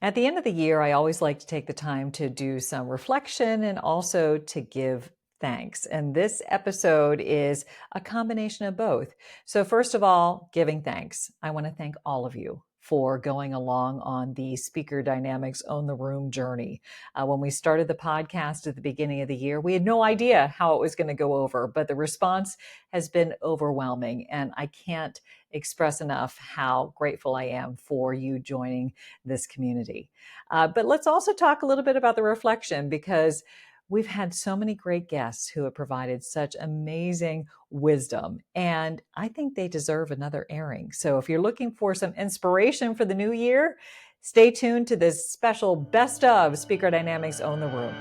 At the end of the year, I always like to take the time to do some reflection and also to give thanks. And this episode is a combination of both. So, first of all, giving thanks. I want to thank all of you for going along on the Speaker Dynamics Own the Room journey. When we started the podcast at the beginning of the year, we had no idea how it was going to go over, but the response has been overwhelming. And I can't express enough how grateful I am for you joining this community. But let's also talk a little bit about the reflection because we've had so many great guests who have provided such amazing wisdom, and I think they deserve another airing. So if you're looking for some inspiration for the new year, stay tuned to this special Best of Speaker Dynamics Own the Room.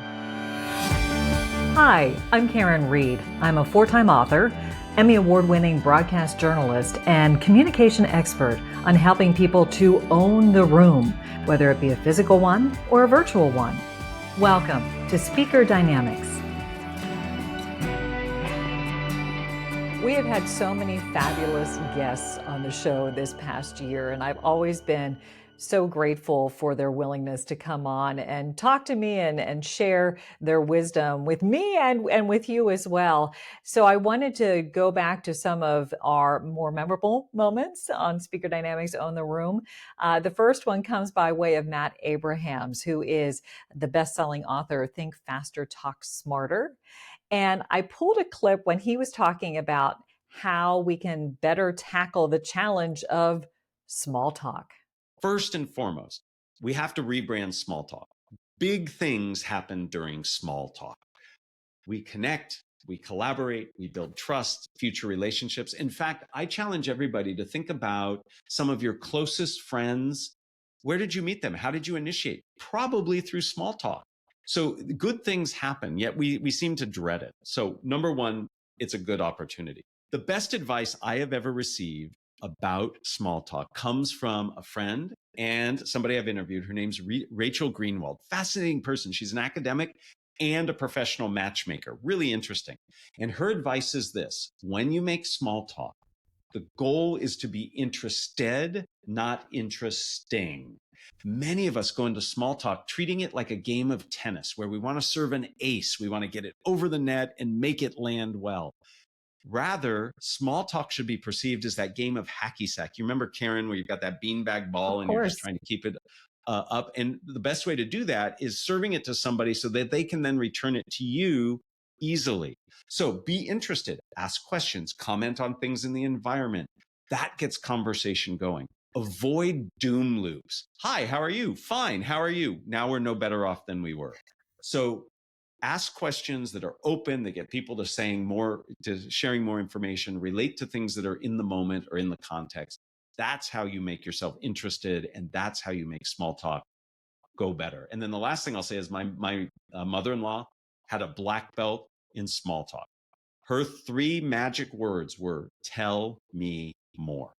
Hi, I'm Karin Reed. I'm a 4-time author, Emmy Award-winning broadcast journalist, and communication expert on helping people to own the room, whether it be a physical one or a virtual one. Welcome to Speaker Dynamics. We have had so many fabulous guests on the show this past year, and I've always been so grateful for their willingness to come on and talk to me and share their wisdom with me and with you as well. So I wanted to go back to some of our more memorable moments on Speaker Dynamics Own the Room. The first one comes by way of Matt Abrahams, who is the best-selling author, Think Faster, Talk Smarter. And I pulled a clip when he was talking about how we can better tackle the challenge of small talk. First and foremost, we have to rebrand small talk. Big things happen during small talk. We connect, we collaborate, we build trust, future relationships. In fact, I challenge everybody to think about some of your closest friends. Where did you meet them? How did you initiate? Probably through small talk. So good things happen, yet we seem to dread it. So number one, it's a good opportunity. The best advice I have ever received about small talk comes from a friend and somebody I've interviewed. Her name's Rachel Greenwald. Fascinating person. She's an academic and a professional matchmaker. Really interesting. And her advice is this: when you make small talk, the goal is to be interested, not interesting. Many of us go into small talk treating it like a game of tennis where we want to serve an ace. We want to get it over the net and make it land well. Rather, small talk should be perceived as that game of hacky sack. You remember, Karin, where you've got that beanbag ball and you're just trying to keep it up. And the best way to do that is serving it to somebody so that they can then return it to you easily. So be interested, ask questions, comment on things in the environment. That gets conversation going. Avoid doom loops. Hi, how are you? Fine, how are you? Now we're no better off than we were. So ask questions that are open, that get people to saying more, to sharing more information, relate to things that are in the moment or in the context. That's how you make yourself interested, and that's how you make small talk go better. And then the last thing I'll say is my mother-in-law had a black belt in small talk. Her 3 magic words were, tell me more.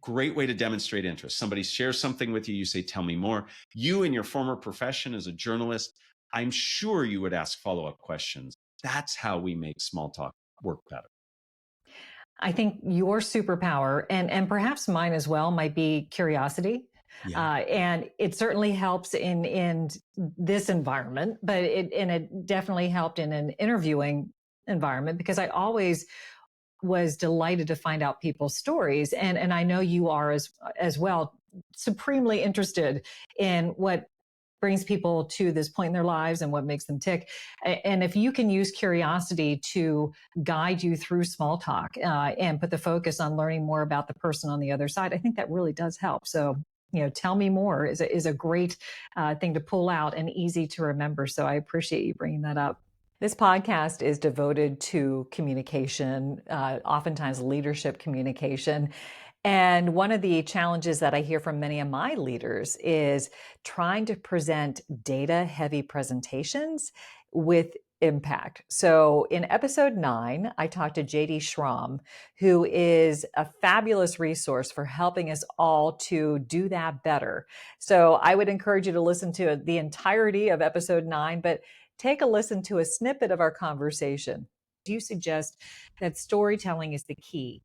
Great way to demonstrate interest. Somebody shares something with you, you say, tell me more. You in your former profession as a journalist, I'm sure you would ask follow-up questions. That's how we make small talk work better. I think your superpower, and perhaps mine as well, might be curiosity. Yeah. And it certainly helps in this environment, but it definitely helped in an interviewing environment because I always was delighted to find out people's stories. And I know you are as well, supremely interested in what brings people to this point in their lives and what makes them tick. And if you can use curiosity to guide you through small talk and put the focus on learning more about the person on the other side, I think that really does help. So, tell me more is a great thing to pull out and easy to remember. So I appreciate you bringing that up. This podcast is devoted to communication, oftentimes leadership communication. And one of the challenges that I hear from many of my leaders is trying to present data-heavy presentations with impact. So in episode 9, I talked to JD Schramm, who is a fabulous resource for helping us all to do that better. So I would encourage you to listen to the entirety of episode 9, but take a listen to a snippet of our conversation. Do you suggest that storytelling is the key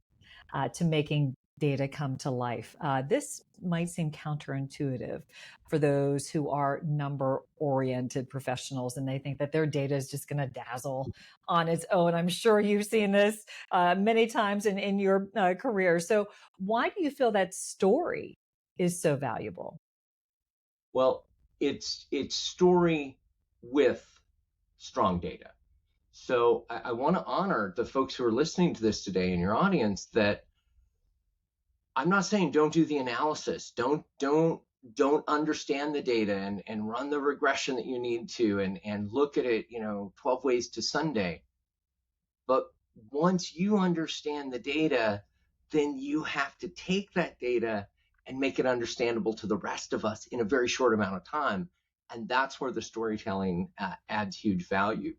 to making data come to life. This might seem counterintuitive for those who are number-oriented professionals and they think that their data is just going to dazzle on its own. I'm sure you've seen this many times in your career. So why do you feel that story is so valuable? Well, it's story with strong data. So I want to honor the folks who are listening to this today in your audience, that I'm not saying don't do the analysis, don't understand the data and run the regression that you need to and look at it, 12 ways to Sunday. But once you understand the data, then you have to take that data and make it understandable to the rest of us in a very short amount of time. And that's where the storytelling adds huge value.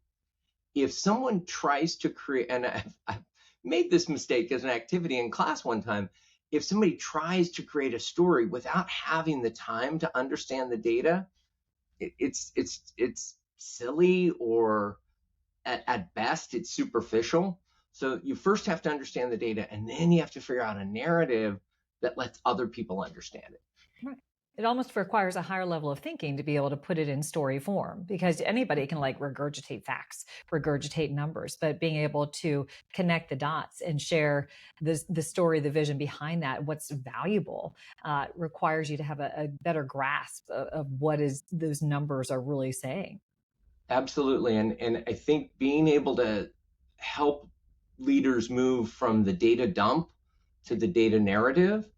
If someone tries to create, and I've made this mistake as an activity in class one time, if somebody tries to create a story without having the time to understand the data, it's silly, or at best it's superficial. So you first have to understand the data, and then you have to figure out a narrative that lets other people understand it. Right. It almost requires a higher level of thinking to be able to put it in story form, because anybody can like regurgitate facts, regurgitate numbers, but being able to connect the dots and share the story, the vision behind that, what's valuable, requires you to have a better grasp of what is those numbers are really saying. Absolutely. And I think being able to help leaders move from the data dump to the data narrative,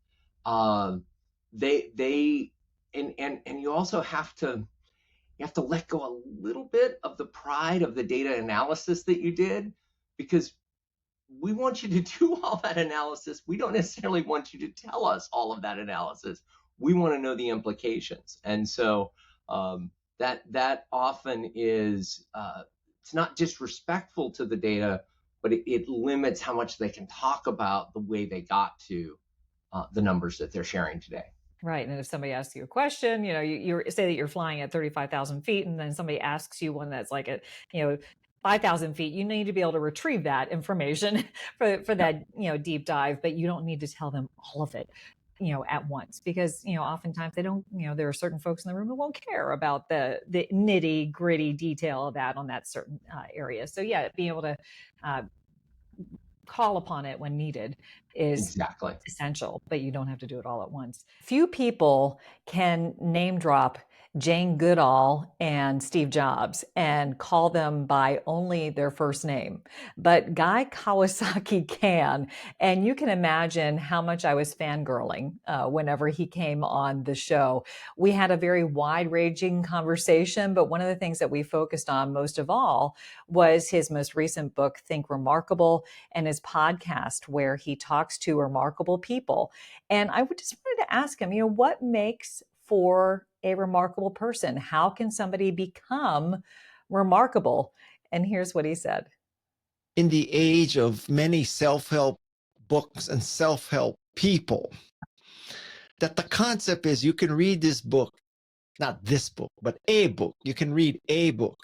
they and you also have to let go a little bit of the pride of the data analysis that you did, because we want you to do all that analysis. We don't necessarily want you to tell us all of that analysis. We want to know the implications. And so that often is, it's not disrespectful to the data, but it limits how much they can talk about the way they got to the numbers that they're sharing today. Right. And if somebody asks you a question, you say that you're flying at 35,000 feet, and then somebody asks you one that's like at, 5,000 feet, you need to be able to retrieve that information for that, deep dive, but you don't need to tell them all of it, at once, because, oftentimes they don't, there are certain folks in the room who won't care about the nitty gritty detail of that on that certain area. So yeah, being able to call upon it when needed is Exactly essential, but you don't have to do it all at once. Few people can name drop Jane Goodall and Steve Jobs and call them by only their first name, but Guy Kawasaki can. And you can imagine how much I was fangirling whenever he came on the show. We had a very wide-ranging conversation, but one of the things that we focused on most of all was his most recent book, Think Remarkable, and his podcast where he talks to remarkable people. And I would just wanted to ask him, what makes for a remarkable person? How can somebody become remarkable? And here's what he said. In the age of many self-help books and self-help people, that the concept is you can read this book, not this book, but a book. You can read a book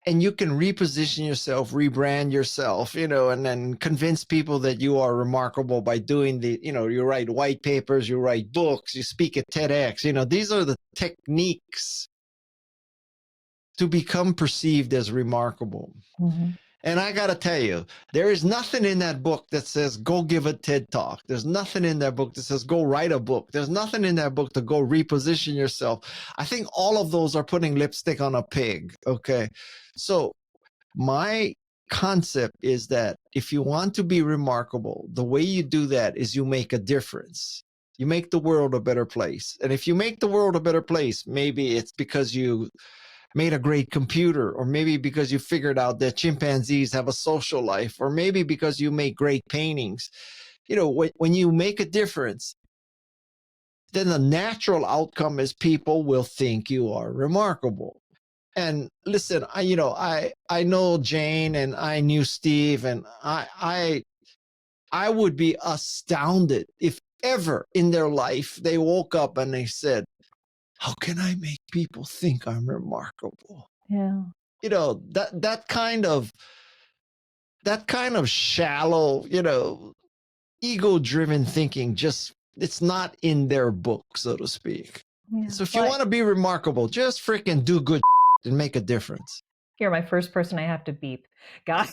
and you can reposition yourself, rebrand yourself, and then convince people that you are remarkable by doing you write white papers, you write books, you speak at TEDx. These are the techniques to become perceived as remarkable. Mm-hmm. And I got to tell you, there is nothing in that book that says, go give a TED talk. There's nothing in that book that says, go write a book. There's nothing in that book to go reposition yourself. I think all of those are putting lipstick on a pig. Okay. So my concept is that if you want to be remarkable, the way you do that is you make a difference. You make the world a better place. And if you make the world a better place, maybe it's because you made a great computer, or maybe because you figured out that chimpanzees have a social life, or maybe because you make great paintings. When you make a difference, then the natural outcome is people will think you are remarkable. And listen, I know Jane and I knew Steve, and I would be astounded if ever in their life they woke up and they said, how can I make people think I'm remarkable? Yeah. That kind of shallow, ego-driven thinking it's not in their book, so to speak. Yeah. So if you want to be remarkable, just freaking do good and make a difference. You're my first person I have to beep. Guy.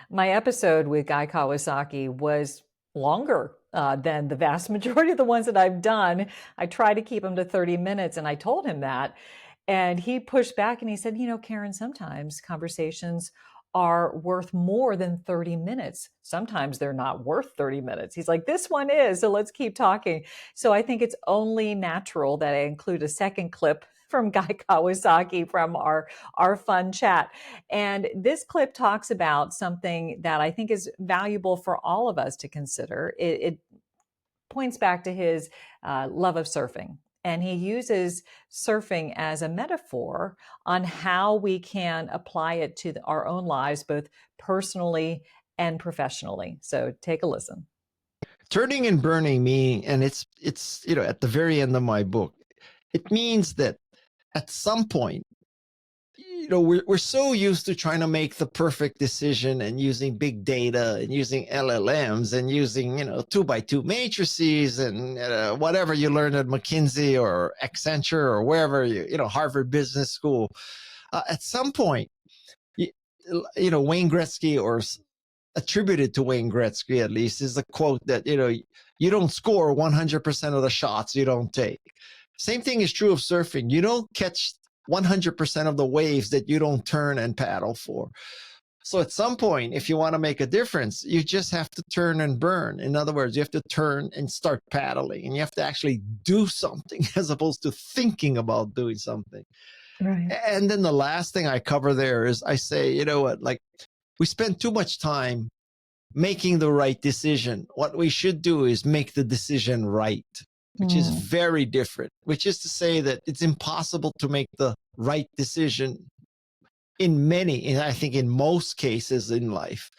My episode with Guy Kawasaki was longer than the vast majority of the ones that I've done. I try to keep them to 30 minutes, and I told him that. And he pushed back and he said, Karin, sometimes conversations are worth more than 30 minutes. Sometimes they're not worth 30 minutes. He's like, this one is, so let's keep talking. So I think it's only natural that I include a second clip from Guy Kawasaki from our fun chat. And this clip talks about something that I think is valuable for all of us to consider. It points back to his love of surfing. And he uses surfing as a metaphor on how we can apply it to our own lives, both personally and professionally. So take a listen. Turning and burning meaning, and it's at the very end of my book, it means that at some point, we're so used to trying to make the perfect decision and using big data and using LLMs and using 2x2 matrices and whatever you learned at McKinsey or Accenture or wherever Harvard Business School. At some point, Wayne Gretzky, or attributed to Wayne Gretzky at least, is a quote that you don't score 100% of the shots you don't take. Same thing is true of surfing. You don't catch 100% of the waves that you don't turn and paddle for. So at some point, if you want to make a difference, you just have to turn and burn. In other words, you have to turn and start paddling, and you have to actually do something as opposed to thinking about doing something. Right. And then the last thing I cover there is I say, we spend too much time making the right decision. What we should do is make the decision right, which is very different, which is to say that it's impossible to make the right decision I think in most cases in life.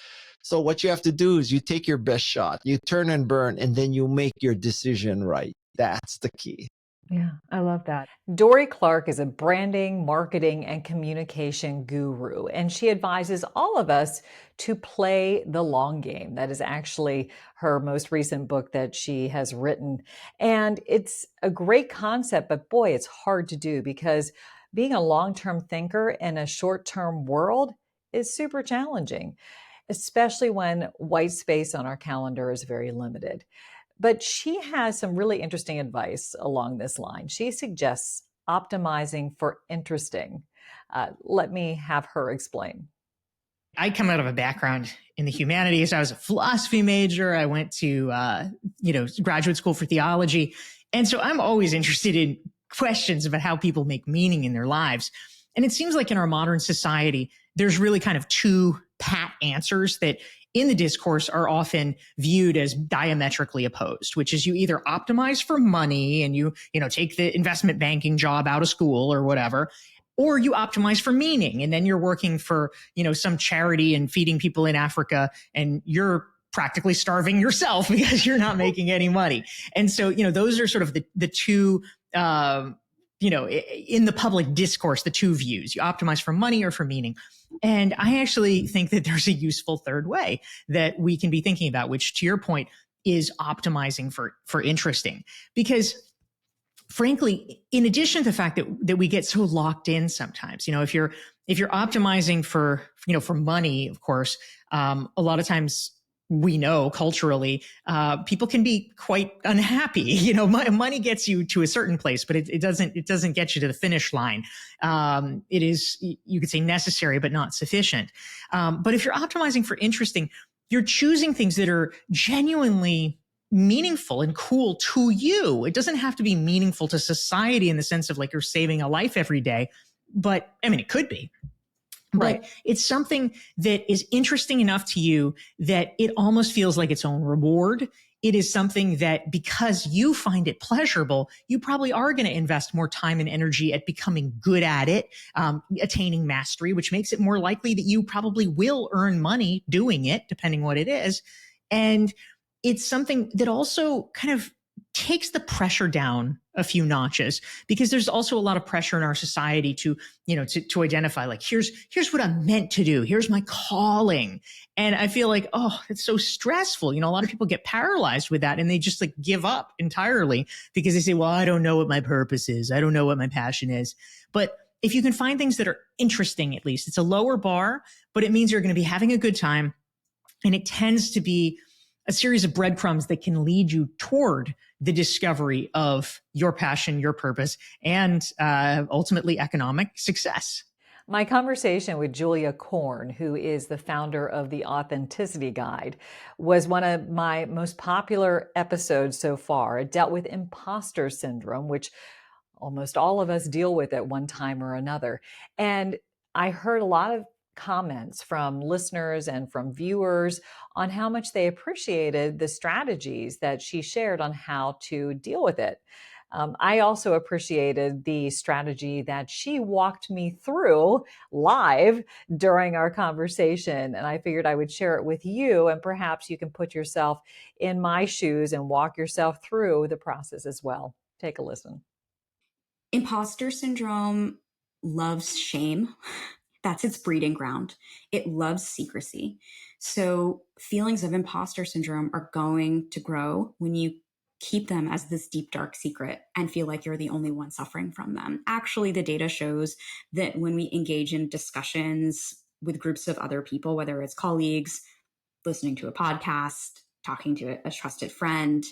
So what you have to do is you take your best shot, you turn and burn, and then you make your decision right. That's the key. Yeah, I love that. Dorie Clark is a branding, marketing, and communication guru, and she advises all of us to play the long game. That is actually her most recent book that she has written. And it's a great concept, but boy, it's hard to do because being a long-term thinker in a short-term world is super challenging, especially when white space on our calendar is very limited. But she has some really interesting advice along this line. She suggests optimizing for interesting. Let me have her explain. I come out of a background in the humanities. I was a philosophy major. I went to, graduate school for theology. And so I'm always interested in questions about how people make meaning in their lives. And it seems like in our modern society, there's really kind of two pat answers that in the discourse are often viewed as diametrically opposed, which is you either optimize for money and you take the investment banking job out of school or whatever, or you optimize for meaning. And then you're working for, some charity and feeding people in Africa, and you're practically starving yourself because you're not making any money. And so, those are sort of the two, in the public discourse, the two views. You optimize for money or for meaning. And I actually think that there's a useful third way that we can be thinking about, which to your point is optimizing for interesting. Because frankly, in addition to the fact that we get so locked in sometimes, if you're optimizing for money, of course, a lot of times we know culturally, people can be quite unhappy. Money gets you to a certain place, but it doesn't get you to the finish line. It is, you could say, necessary, but not sufficient. But if you're optimizing for interesting, you're choosing things that are genuinely meaningful and cool to you. It doesn't have to be meaningful to society in the sense of like you're saving a life every day, but it could be. Right. But it's something that is interesting enough to you that it almost feels like its own reward. It is something that because you find it pleasurable, you probably are going to invest more time and energy at becoming good at it, attaining mastery, which makes it more likely that you probably will earn money doing it, depending what it is. And it's something that also kind of takes the pressure down a few notches, because there's also a lot of pressure in our society to, to identify like, here's what I'm meant to do. Here's my calling. And I feel like, oh, it's so stressful. A lot of people get paralyzed with that and they just like give up entirely because they say, well, I don't know what my purpose is. I don't know what my passion is. But if you can find things that are interesting, at least it's a lower bar, but it means you're going to be having a good time. And it tends to be a series of breadcrumbs that can lead you toward the discovery of your passion, your purpose, and ultimately economic success. My conversation with Julia Korn, who is the founder of the Authenticity Guide, was one of my most popular episodes so far. It dealt with imposter syndrome, which almost all of us deal with at one time or another. And I heard a lot of comments from listeners and from viewers on how much they appreciated the strategies that she shared on how to deal with it. I also appreciated the strategy that she walked me through live during our conversation. And I figured I would share it with you, and perhaps you can put yourself in my shoes and walk yourself through the process as well. Take a listen. Imposter syndrome loves shame. That's its breeding ground. It loves secrecy. So feelings of imposter syndrome are going to grow when you keep them as this deep, dark secret and feel like you're the only one suffering from them. Actually, the data shows that when we engage in discussions with groups of other people, whether it's colleagues, listening to a podcast, talking to a trusted friend,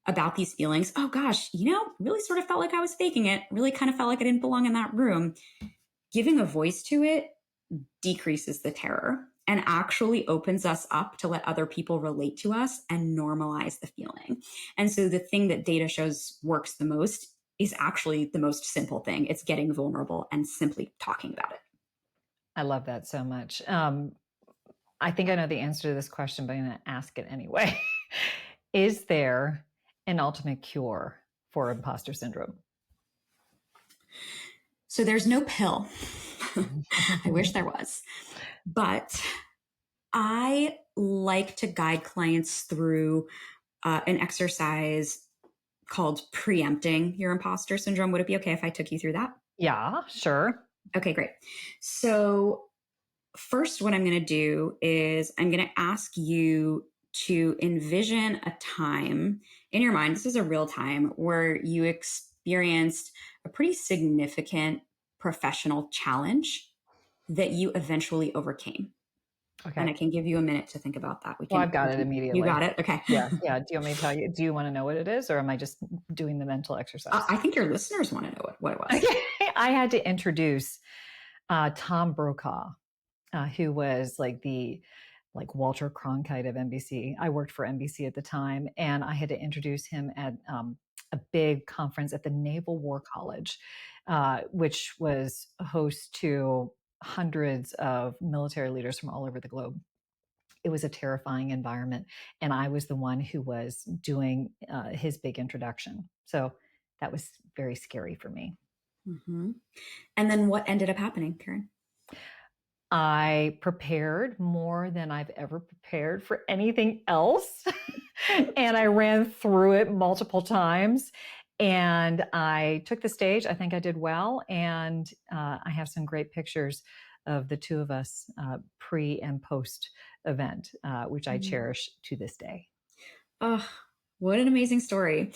about these feelings, oh gosh, really sort of felt like I was faking it, really kind of felt like I didn't belong in that room. Giving a voice to it decreases the terror and actually opens us up to let other people relate to us and normalize the feeling. And so the thing that data shows works the most is actually the most simple thing. It's getting vulnerable and simply talking about it. I love that so much. I think I know the answer to this question, but I'm going to ask it anyway. Is there an ultimate cure for imposter syndrome? So there's no pill. I wish there was. But I like to guide clients through an exercise called preempting your imposter syndrome. Would it be okay if I took you through that? Yeah, sure. Okay, great. So first, what I'm going to do is I'm going to ask you to envision a time in your mind, this is a real time, where you experienced a pretty significant professional challenge that you eventually overcame. Okay. And I can give you a minute to think about that. I've got it immediately. You got it? Okay. Yeah. Do you want me to tell you? Do you want to know what it is, or am I just doing the mental exercise? I think your listeners want to know what it was. Okay. I had to introduce Tom Brokaw, who was like Walter Cronkite of NBC. I worked for NBC at the time, and I had to introduce him at a big conference at the Naval War College, which was host to hundreds of military leaders from all over the globe. It was a terrifying environment, and I was the one who was doing his big introduction. So that was very scary for me. Mm-hmm. And then what ended up happening, Karin? I prepared more than I've ever prepared for anything else. And I ran through it multiple times, and I took the stage. I think I did well. And I have some great pictures of the two of us pre and post event, which I cherish to this day. Oh, what an amazing story.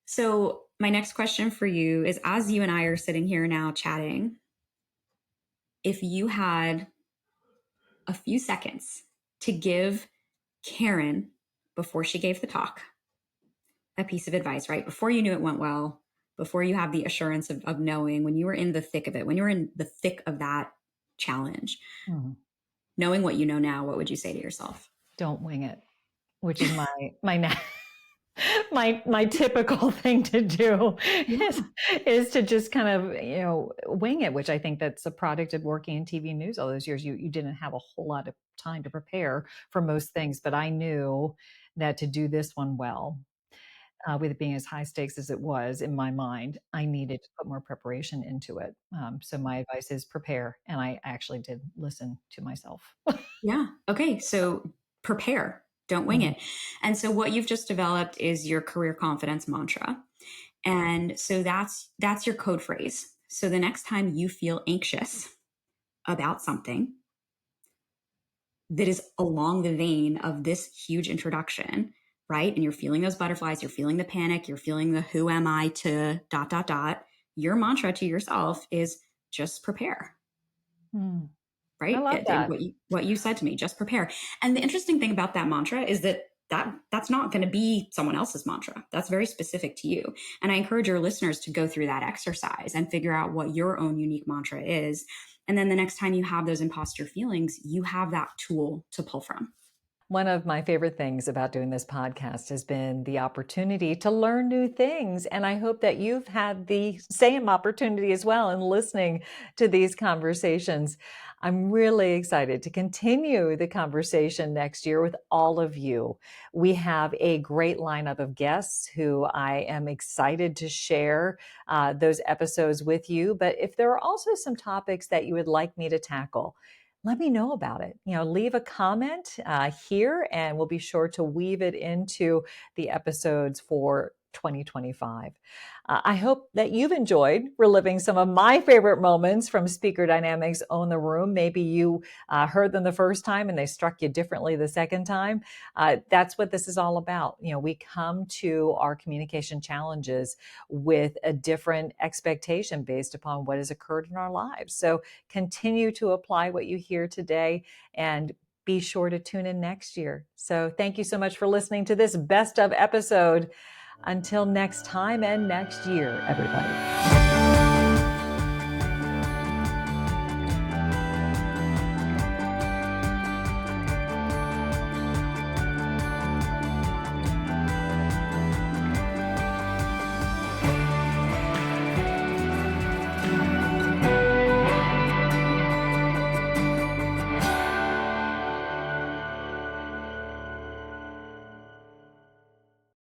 So my next question for you is, as you and I are sitting here now chatting, if you had a few seconds to give Karin, before she gave the talk, a piece of advice, right? Before you knew it went well, before you have the assurance of knowing, when you were in the thick of it, when you were in the thick of that challenge, knowing what you know now, what would you say to yourself? Don't wing it, which is my typical thing to do is to just kind of, wing it, which I think that's a product of working in TV news all those years. You didn't have a whole lot of time to prepare for most things, but I knew that to do this one well, with it being as high stakes as it was in my mind, I needed to put more preparation into it. So my advice is prepare. And I actually did listen to myself. Yeah. Okay. So prepare, don't wing it. And so what you've just developed is your career confidence mantra. And so that's your code phrase. So the next time you feel anxious about something that is along the vein of this huge introduction, right? And you're feeling those butterflies, you're feeling the panic, you're feeling the who am I to ... Your mantra to yourself is just prepare. Right? I love that. What you said to me, just prepare. And the interesting thing about that mantra is that's not going to be someone else's mantra. That's very specific to you. And I encourage your listeners to go through that exercise and figure out what your own unique mantra is. And then the next time you have those imposter feelings, you have that tool to pull from. One of my favorite things about doing this podcast has been the opportunity to learn new things. And I hope that you've had the same opportunity as well in listening to these conversations. I'm really excited to continue the conversation next year with all of you. We have a great lineup of guests who I am excited to share those episodes with you. But if there are also some topics that you would like me to tackle, let me know about it. Leave a comment here and we'll be sure to weave it into the episodes for 2025. I hope that you've enjoyed reliving some of my favorite moments from Speaker Dynamics Own the Room. Maybe you heard them the first time and they struck you differently the second time. That's what this is all about. We come to our communication challenges with a different expectation based upon what has occurred in our lives. So continue to apply what you hear today and be sure to tune in next year. So thank you so much for listening to this best of episode. Until next time and next year, everybody.